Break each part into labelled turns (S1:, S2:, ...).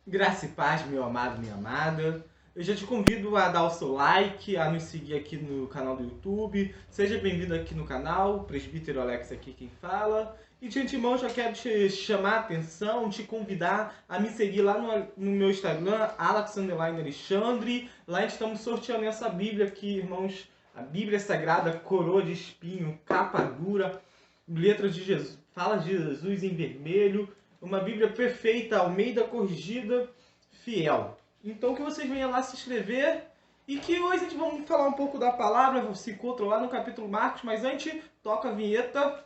S1: Graça e paz, meu amado, minha amada. Eu já te convido a dar o seu like, a nos seguir aqui no canal do YouTube. Seja bem-vindo aqui no canal, Presbítero Alex aqui quem fala. E de antemão já quero te chamar a atenção, te convidar a me seguir lá no meu Instagram, Alex_Alexandre. Lá estamos sorteando essa Bíblia aqui, irmãos. A Bíblia Sagrada, coroa de espinho, capa dura, letra de Jesus, fala de Jesus em vermelho. Uma Bíblia perfeita, Almeida corrigida, fiel. Então que vocês venham lá se inscrever e que hoje a gente vai falar um pouco da palavra, se encontra lá no capítulo Marcos, mas antes, toca a vinheta.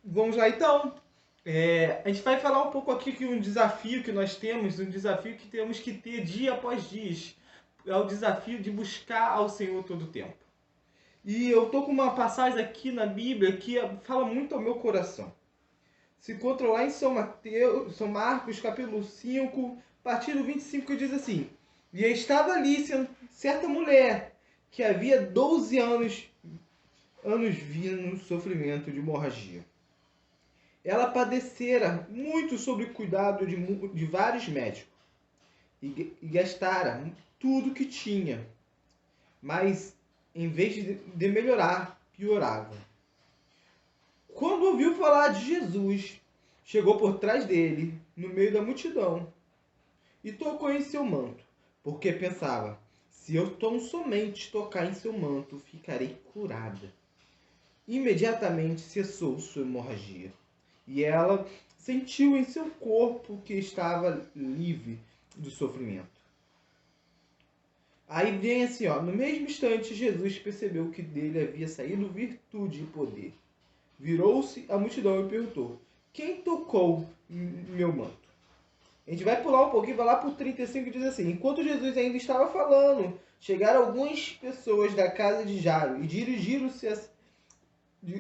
S1: Vamos lá então. A gente vai falar um pouco aqui que um desafio que nós temos, um desafio que temos que ter dia após dia. É o desafio de buscar ao Senhor todo o tempo. E eu tô com uma passagem aqui na Bíblia que fala muito ao meu coração. Se encontra lá em São Marcos, capítulo 5, a partir do 25, que diz assim: E estava ali certa mulher que havia 12 anos vindo sofrimento de hemorragia. Ela padecera muito sob o cuidado de vários médicos e gastara tudo que tinha, mas em vez de melhorar, piorava. Quando ouviu falar de Jesus, chegou por trás dele, no meio da multidão, e tocou em seu manto, porque pensava: se eu tão somente tocar em seu manto, ficarei curada. Imediatamente cessou sua hemorragia. E ela sentiu em seu corpo que estava livre do sofrimento. Aí vem assim, no mesmo instante Jesus percebeu que dele havia saído virtude e poder. Virou-se à multidão e perguntou: quem tocou meu manto? A gente vai pular um pouquinho, vai lá para o 35 e diz assim: enquanto Jesus ainda estava falando, chegaram algumas pessoas da casa de Jairo e dirigiram-se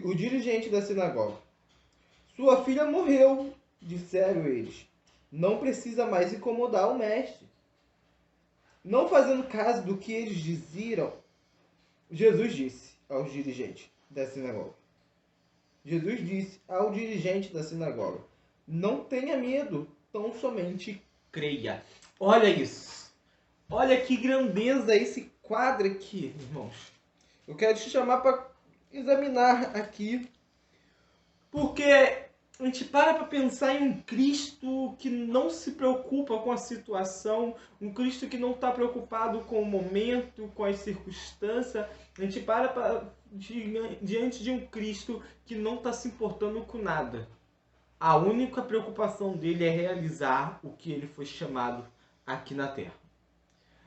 S1: o dirigente da sinagoga. Sua filha morreu, disseram eles. Não precisa mais incomodar o mestre. Não fazendo caso do que eles diziam, Jesus disse aos dirigentes da sinagoga. Jesus disse ao dirigente da sinagoga: não tenha medo, tão somente creia. Olha isso. Olha que grandeza esse quadro aqui, irmãos. Eu quero te chamar para examinar aqui, porque a gente para pensar em um Cristo que não se preocupa com a situação, um Cristo que não está preocupado com o momento, com as circunstâncias. A gente diante de um Cristo que não está se importando com nada. A única preocupação dele é realizar o que ele foi chamado aqui na Terra.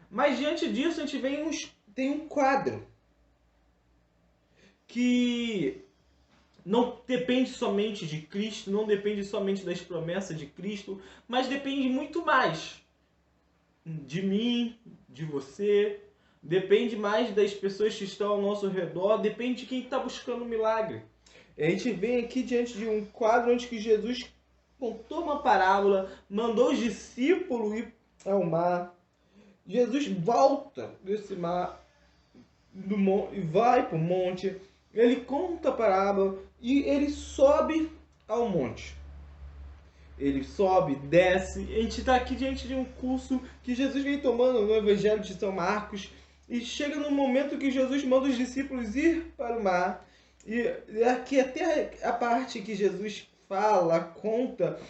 S1: Mas diante disso a gente tem um quadro que não depende somente de Cristo, não depende somente das promessas de Cristo, mas depende muito mais de mim, de você, depende mais das pessoas que estão ao nosso redor, depende de quem está buscando um milagre. A gente vem aqui diante de um quadro onde que Jesus contou uma parábola, mandou os discípulos ir ao mar. Jesus volta desse mar e vai para o monte. Ele conta a parábola e ele sobe ao monte. Ele sobe, desce. A gente está aqui diante de um curso que Jesus vem tomando no Evangelho de São Marcos. E chega no momento que Jesus manda os discípulos ir para o mar. E aqui até a parte que Jesus fala, conta,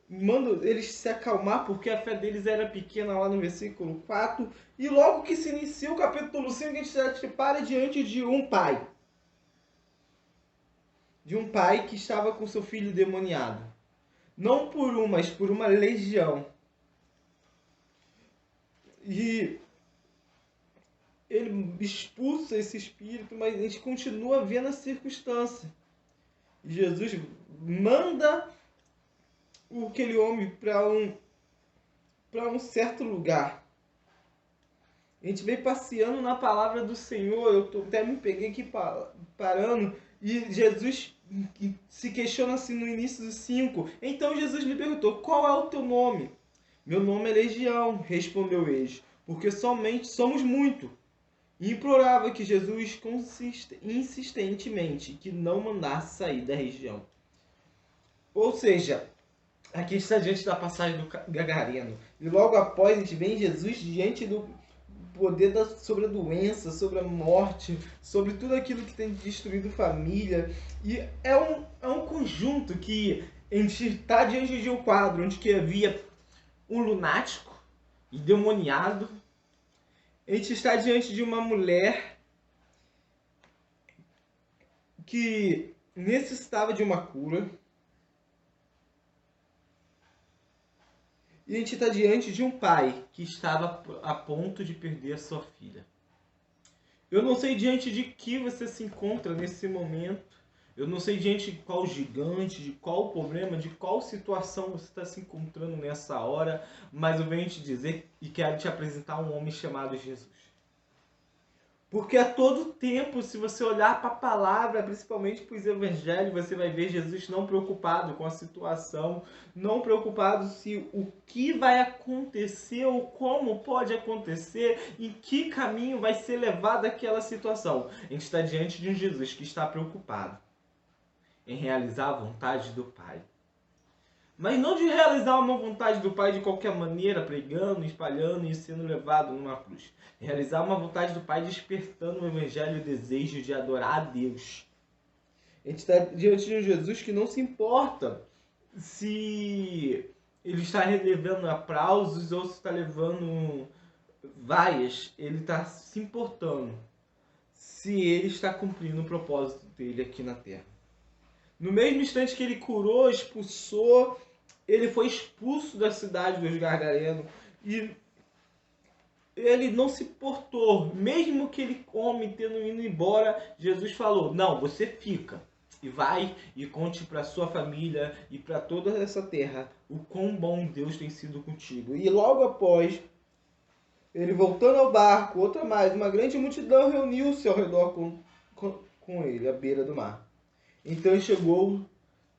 S1: manda eles se acalmar porque a fé deles era pequena, lá no versículo 4. E logo que se inicia o capítulo 5, a gente já se para diante de um pai. De um pai que estava com seu filho demoniado. Não por um, mas por uma legião. E ele expulsa esse espírito, mas a gente continua vendo a circunstância. E Jesus manda aquele homem para um certo lugar. A gente vem passeando na palavra do Senhor. Até me peguei aqui parando. E Jesus se questiona assim no início dos 5. Então Jesus lhe perguntou: qual é o teu nome? Meu nome é Legião, respondeu eles, porque somente somos muito. E implorava que Jesus insistentemente que não mandasse sair da região. Ou seja, aqui está diante da passagem do Gadareno. E logo após a gente vê Jesus diante do poder sobre a doença, sobre a morte, sobre tudo aquilo que tem destruído família. E é um conjunto que a gente está diante de um quadro onde que havia um lunático, endemoniado. A gente está diante de uma mulher que necessitava de uma cura. E a gente está diante de um pai que estava a ponto de perder a sua filha. Eu não sei diante de que você se encontra nesse momento. Eu não sei diante de qual gigante, de qual problema, de qual situação você está se encontrando nessa hora. Mas eu venho te dizer e quero te apresentar um homem chamado Jesus. Porque a todo tempo, se você olhar para a palavra, principalmente para os evangelhos, você vai ver Jesus não preocupado com a situação, não preocupado se o que vai acontecer ou como pode acontecer, em que caminho vai ser levada aquela situação. A gente está diante de um Jesus que está preocupado em realizar a vontade do Pai. Mas não de realizar uma vontade do Pai de qualquer maneira, pregando, espalhando e sendo levado numa cruz. Realizar uma vontade do Pai despertando no Evangelho o desejo de adorar a Deus. A gente está diante de um Jesus que não se importa se ele está levando aplausos ou se está levando vaias. Ele está se importando se ele está cumprindo o propósito dele aqui na Terra. No mesmo instante que ele curou, expulsou, ele foi expulso da cidade dos Gadarenos e ele não se portou. Mesmo que ele come tendo ido embora, Jesus falou: não, você fica e vai e conte para sua família e para toda essa terra o quão bom Deus tem sido contigo. E logo após, ele voltando ao barco, uma grande multidão reuniu-se ao redor com ele, à beira do mar. Então chegou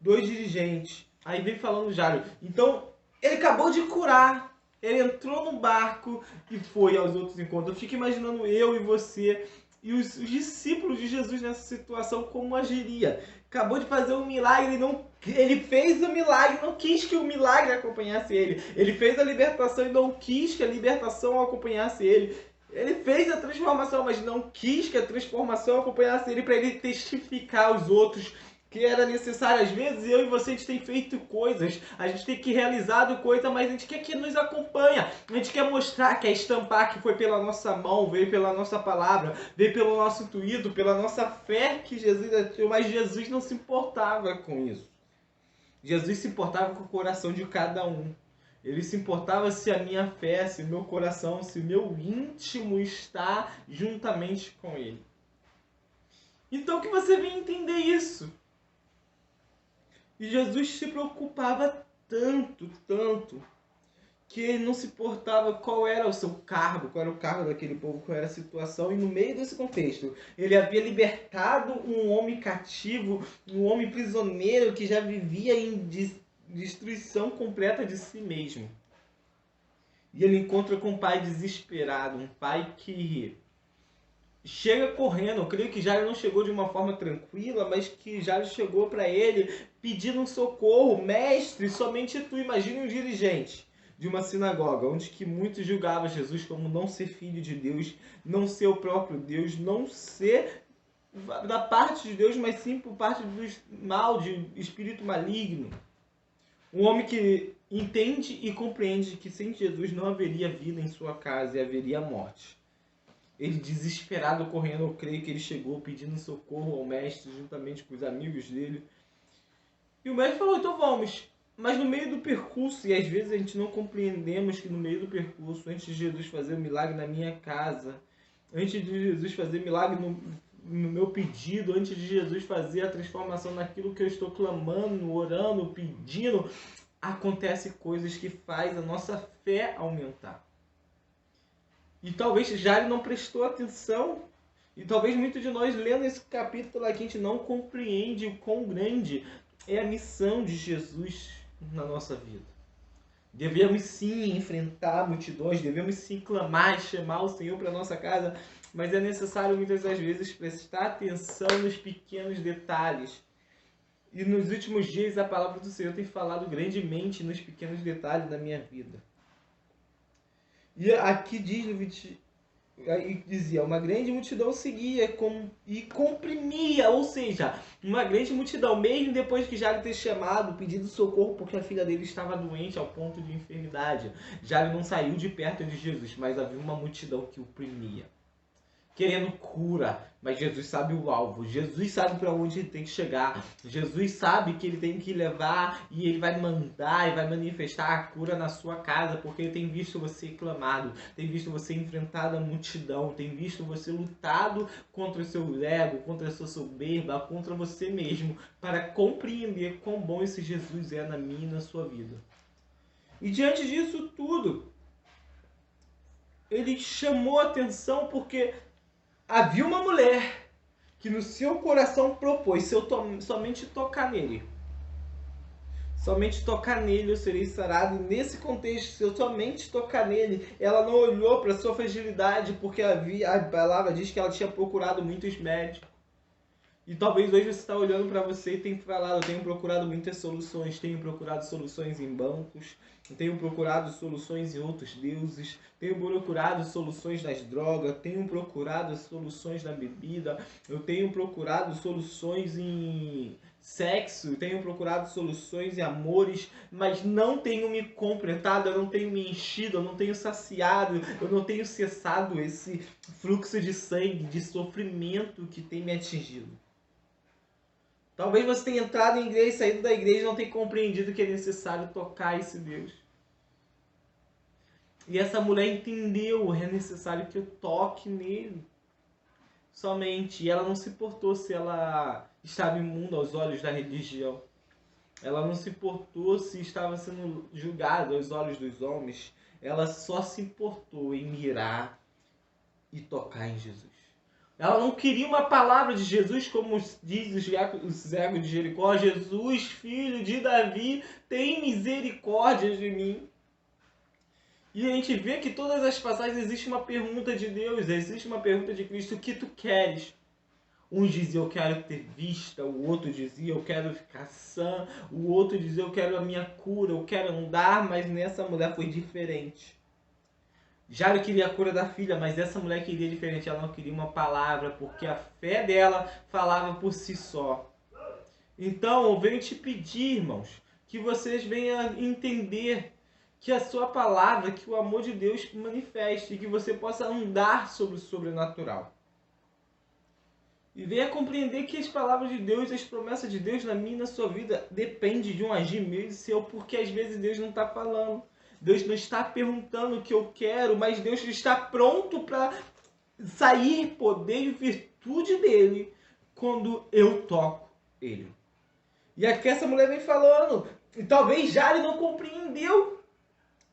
S1: 2 dirigentes. Aí vem falando Jairo. Então, ele acabou de curar. Ele entrou no barco e foi aos outros encontros. Eu fico imaginando eu e você e os discípulos de Jesus nessa situação, como agiria. Acabou de fazer um milagre, ele fez o milagre, não quis que o milagre acompanhasse ele. Ele fez a libertação e não quis que a libertação acompanhasse ele. Ele fez a transformação, mas não quis que a transformação acompanhasse ele para ele testificar aos outros que era necessário. Às vezes eu e você, a gente tem feito coisas, a gente tem que realizado coisa, mas a gente quer que nos acompanha. A gente quer mostrar, quer estampar que foi pela nossa mão, veio pela nossa palavra, veio pelo nosso intuito, pela nossa fé que Jesus agiu, mas Jesus não se importava com isso. Jesus se importava com o coração de cada um. Ele se importava se a minha fé, se o meu coração, se o meu íntimo está juntamente com ele. Então que você venha entender isso. E Jesus se preocupava tanto, que ele não se importava qual era o seu cargo, qual era o cargo daquele povo, qual era a situação. E no meio desse contexto, ele havia libertado um homem cativo, um homem prisioneiro que já vivia em destruição completa de si mesmo. E ele encontra com um pai desesperado, um pai que chega correndo. Eu creio que Jairo não chegou de uma forma tranquila, mas que Jairo chegou para ele pedindo um socorro. Mestre, somente tu. Imagine um dirigente de uma sinagoga, onde que muitos julgavam Jesus como não ser filho de Deus, não ser o próprio Deus, não ser da parte de Deus, mas sim por parte do mal, de espírito maligno. Um homem que entende e compreende que sem Jesus não haveria vida em sua casa e haveria morte. Ele desesperado correndo, eu creio que ele chegou pedindo socorro ao mestre juntamente com os amigos dele. E o mestre falou: então vamos. Mas no meio do percurso, e às vezes a gente não compreendemos que no meio do percurso, antes de Jesus fazer o milagre na minha casa, antes de Jesus fazer milagre no meu pedido, antes de Jesus fazer a transformação naquilo que eu estou clamando, orando, pedindo, acontecem coisas que fazem a nossa fé aumentar. E talvez Jairo não prestou atenção. E talvez muitos de nós, lendo esse capítulo aqui, a gente não compreende o quão grande é a missão de Jesus na nossa vida. Devemos sim enfrentar multidões, devemos sim clamar e chamar o Senhor para a nossa casa, mas é necessário muitas das vezes prestar atenção nos pequenos detalhes. E nos últimos dias a palavra do Senhor tem falado grandemente nos pequenos detalhes da minha vida. E aqui diz no 20, dizia, uma grande multidão seguia e comprimia, ou seja, uma grande multidão, mesmo depois que Jairo ter chamado, pedido socorro porque a filha dele estava doente ao ponto de enfermidade. Jairo não saiu de perto de Jesus, mas havia uma multidão que o oprimia, querendo cura, mas Jesus sabe o alvo, Jesus sabe para onde ele tem que chegar, Jesus sabe que ele tem que levar e ele vai mandar e vai manifestar a cura na sua casa, porque ele tem visto você clamado, tem visto você enfrentado a multidão, tem visto você lutado contra o seu ego, contra a sua soberba, contra você mesmo, para compreender quão bom esse Jesus é na minha e na sua vida. E diante disso tudo, ele chamou a atenção porque havia uma mulher que no seu coração propôs, se eu somente tocar nele, somente tocar nele eu serei sarado. E nesse contexto, se eu somente tocar nele, ela não olhou para sua fragilidade, porque a palavra diz que ela tinha procurado muitos médicos. E talvez hoje você está olhando para você e tem falado, eu tenho procurado muitas soluções, tenho procurado soluções em bancos, tenho procurado soluções em outros deuses, tenho procurado soluções nas drogas, tenho procurado soluções na bebida, eu tenho procurado soluções em sexo, tenho procurado soluções em amores, mas não tenho me completado, eu não tenho me enchido, eu não tenho saciado, eu não tenho cessado esse fluxo de sangue, de sofrimento que tem me atingido. Talvez você tenha entrado em igreja, saído da igreja e não tenha compreendido que é necessário tocar esse Deus. E essa mulher entendeu, é necessário que eu toque nele. Somente. E ela não se importou se ela estava imunda aos olhos da religião. Ela não se importou se estava sendo julgada aos olhos dos homens. Ela só se importou em mirar e tocar em Jesus. Ela não queria uma palavra de Jesus, como diz o cego de Jericó: Jesus, filho de Davi, tem misericórdia de mim. E a gente vê que todas as passagens existe uma pergunta de Deus, existe uma pergunta de Cristo: o que tu queres? Um dizia, eu quero ter vista, o outro dizia, eu quero ficar sã, o outro dizia, eu quero a minha cura, eu quero andar, mas nessa mulher foi diferente. Jairo queria a cura da filha, mas essa mulher queria diferente, ela não queria uma palavra, porque a fé dela falava por si só. Então, eu venho te pedir, irmãos, que vocês venham entender que a sua palavra, que o amor de Deus manifeste, e que você possa andar sobre o sobrenatural. E venha compreender que as palavras de Deus, as promessas de Deus na minha e na sua vida, depende de um agir meu e seu, porque às vezes Deus não está falando. Deus não está perguntando o que eu quero, mas Deus está pronto para sair poder e virtude dele quando eu toco ele. E aqui essa mulher vem falando, e talvez Jairo não compreendeu,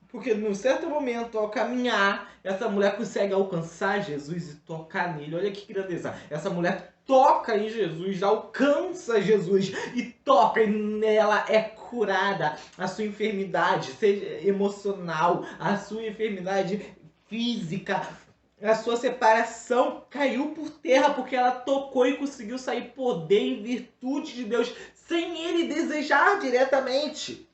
S1: porque num certo momento, ao caminhar, essa mulher consegue alcançar Jesus e tocar nele. Olha que grandeza. Essa mulher toca em Jesus, alcança Jesus e toca, e nela é curada a sua enfermidade, seja emocional, a sua enfermidade física, a sua separação caiu por terra porque ela tocou e conseguiu sair poder e virtude de Deus sem ele desejar diretamente.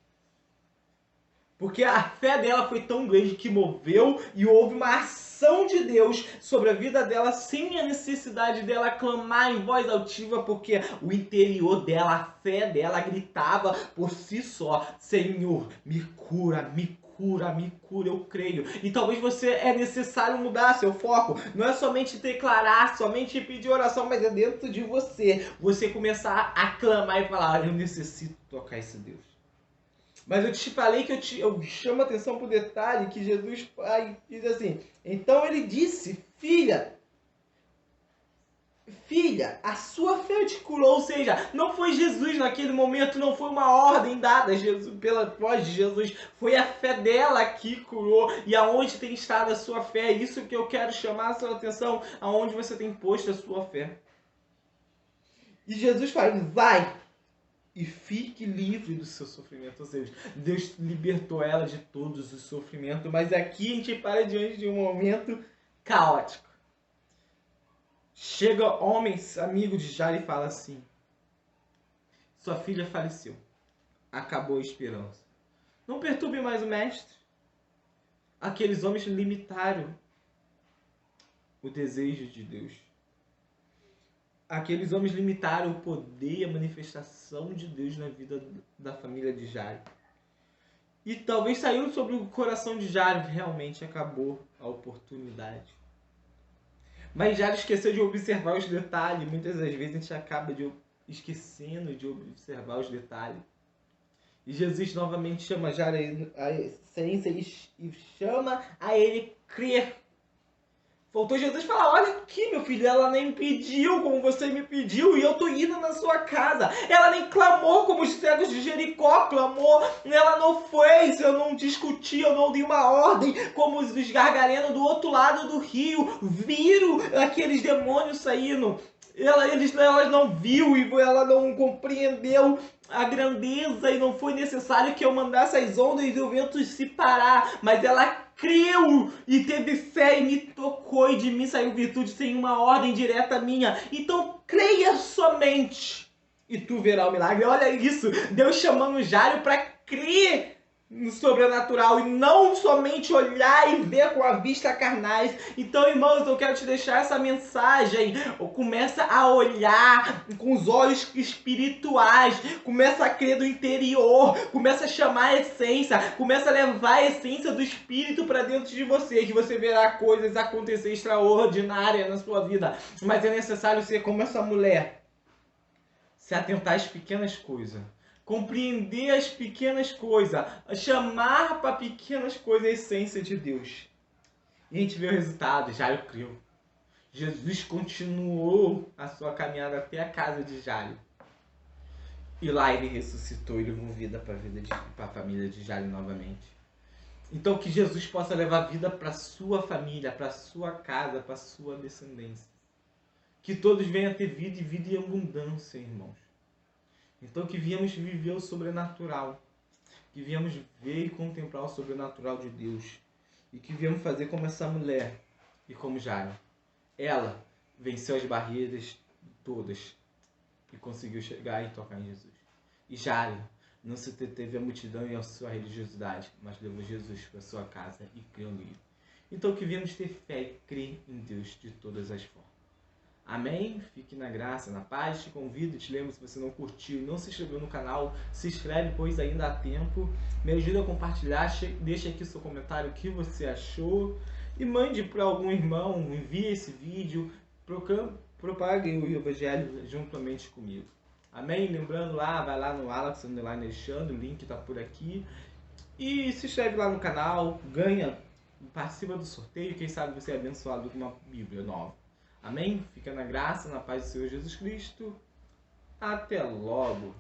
S1: Porque a fé dela foi tão grande que moveu e houve uma ação de Deus sobre a vida dela sem a necessidade dela clamar em voz altiva, porque o interior dela, a fé dela gritava por si só: Senhor, me cura, me cura, me cura, eu creio. E talvez você é necessário mudar seu foco. Não é somente declarar, somente pedir oração, mas é dentro de você. Você começar a clamar e falar: eu necessito tocar esse Deus. Mas eu te falei que eu chamo a atenção para o detalhe que Jesus diz assim: então ele disse, filha, filha, a sua fé te curou. Ou seja, não foi Jesus naquele momento, não foi uma ordem dada pela voz de Jesus, foi a fé dela que curou. E aonde tem estado a sua fé? É isso que eu quero chamar a sua atenção, aonde você tem posto a sua fé. E Jesus fala, vai e fique livre do seu sofrimento. Ou seja, Deus libertou ela de todos os sofrimentos, mas aqui a gente para diante de um momento caótico. Chega homens, amigo de Jairo, e fala assim, sua filha faleceu, acabou a esperança. Não perturbe mais o mestre. Aqueles homens limitaram o desejo de Deus. Aqueles homens limitaram o poder e a manifestação de Deus na vida da família de Jairo. E talvez saiu sobre o coração de Jairo, realmente acabou a oportunidade. Mas Jairo esqueceu de observar os detalhes. Muitas das vezes a gente acaba esquecendo de observar os detalhes. E Jesus novamente chama Jairo a essência e chama a ele crer. Faltou Jesus falar, olha aqui meu filho, ela nem pediu como você me pediu e eu tô indo na sua casa. Ela nem clamou como os cegos de Jericó clamou. Ela não fez, eu não discuti, eu não dei uma ordem como os gargarenos do outro lado do rio viram aqueles demônios saindo. Ela não viu e ela não compreendeu a grandeza e não foi necessário que eu mandasse as ondas e o vento se parar, mas ela creu e teve fé e me tocou e de mim saiu virtude sem uma ordem direta minha. Então creia somente e tu verás o milagre. Olha isso, Deus chamando Jairo para crer no sobrenatural e não somente olhar e ver com a vista carnais. Então, irmãos, eu quero te deixar essa mensagem. Começa a olhar com os olhos espirituais, começa a crer do interior, começa a chamar a essência, começa a levar a essência do Espírito para dentro de você, que você verá coisas acontecer extraordinárias na sua vida. Mas é necessário ser como essa mulher, se atentar às pequenas coisas, compreender as pequenas coisas, chamar para pequenas coisas a essência de Deus. E a gente vê o resultado, Jairo creu. Jesus continuou a sua caminhada até a casa de Jairo. E lá ele ressuscitou e levou vida para a família de Jairo novamente. Então que Jesus possa levar vida para a sua família, para a sua casa, para a sua descendência. Que todos venham a ter vida e vida em abundância, irmãos. Então que viemos viver o sobrenatural, que viemos ver e contemplar o sobrenatural de Deus, e que viemos fazer como essa mulher e como Jairo. Ela venceu as barreiras todas e conseguiu chegar e tocar em Jesus. E Jairo não se deteve à multidão e à sua religiosidade, mas levou Jesus para sua casa e creu nele. Então que viemos ter fé e crer em Deus de todas as formas. Amém? Fique na graça, na paz. Te convido, te lembro, se você não curtiu e não se inscreveu no canal, se inscreve, pois ainda há tempo. Me ajuda a compartilhar, deixa aqui seu comentário o que você achou. E mande para algum irmão, envie esse vídeo, propague o Evangelho juntamente comigo. Amém? Lembrando lá, vai lá no Alex Alexandre, o link está por aqui. E se inscreve lá no canal, participa do sorteio, quem sabe você é abençoado com uma Bíblia nova. Amém? Fica na graça, na paz do Senhor Jesus Cristo. Até logo!